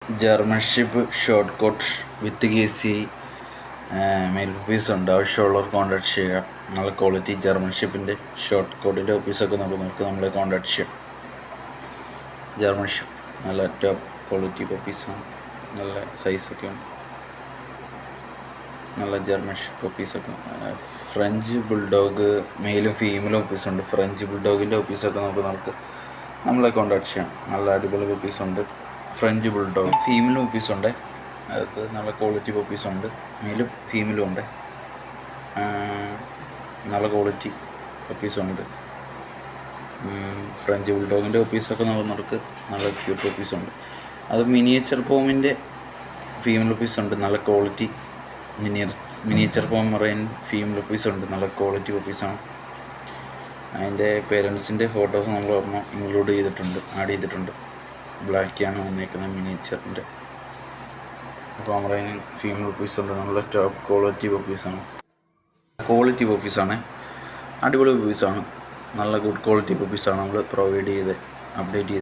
German shepherd short coat with KC male piece ഉണ്ട്. ആവശ്യമുള്ളവർ contact ചെയ്യുക. നല്ല ക്വാളിറ്റി ജർമ്മൻ ഷിപ്പിൻ്റെ ഷോർട്ട് കോട്ടിൻ്റെ ഓഫീസൊക്കെ നമുക്ക് നമ്മളെ കോൺടാക്ട് ചെയ്യാം. ജർമ്മൻ ഷിപ്പ് നല്ല ടോപ്പ് ക്വാളിറ്റി പപ്പീസാണ്. നല്ല സൈസൊക്കെയാണ്. നല്ല ജർമ്മൻ ഷിപ്പ് പപ്പീസൊക്കെ. ഫ്രഞ്ച് ബുൾഡോഗ് മെയിലും ഫീമെയിലും ഓഫീസുണ്ട്. ഫ്രഞ്ച് ബുൾഡോഗിൻ്റെ ഓഫീസൊക്കെ നമുക്ക് നമ്മളെ കോൺടാക്ട് ചെയ്യാം. നല്ല അടിപൊളി പപ്പീസുണ്ട്. French bulldog ഫീമെയിലും പപ്പീസുണ്ട്. അത് നല്ല ക്വാളിറ്റി പപ്പീസുണ്ട്. മെയിലും ഫീമെയിലും ഉണ്ട്. നല്ല ക്വാളിറ്റി പപ്പീസുണ്ട്. ഫ്രഞ്ച് ബുൾഡോഗിൻ്റെ പപ്പീസൊക്കെ നമുക്ക് നല്ല ക്യൂട്ട് പപ്പീസുണ്ട്. അത് മിനിയേച്ചർ പോമിൻ്റെ ഫീമെയിൽ പപ്പീസുണ്ട്. നല്ല ക്വാളിറ്റി മിനിയേച്ചർ പോം മറൈൻ ഫീമെയിൽ പപ്പീസുണ്ട്. നല്ല ക്വാളിറ്റി പപ്പീസാണ്. അതിൻ്റെ പേരൻസിൻ്റെ ഫോട്ടോസ് നമ്മൾ ഒരെണ്ണം ഇൻക്ലൂഡ് ചെയ്തിട്ടുണ്ട്, ആഡ് ചെയ്തിട്ടുണ്ട്. ബ്ലാക്കാണ് വന്നേക്കുന്നത് മിനിയേച്ചറിൻ്റെ. അപ്പോൾ മറൈൻ ഫീമെയിൽ പപ്പീസുണ്ട്. നല്ല ടോപ്പ് ക്വാളിറ്റി പപ്പീസാണ്. അടിപൊളി പപ്പീസാണ്. നല്ല ഗുഡ് ക്വാളിറ്റി പപ്പീസാണ് നമ്മൾ പ്രൊവൈഡ് ചെയ്ത് അപ്ഡേറ്റ് ചെയ്ത്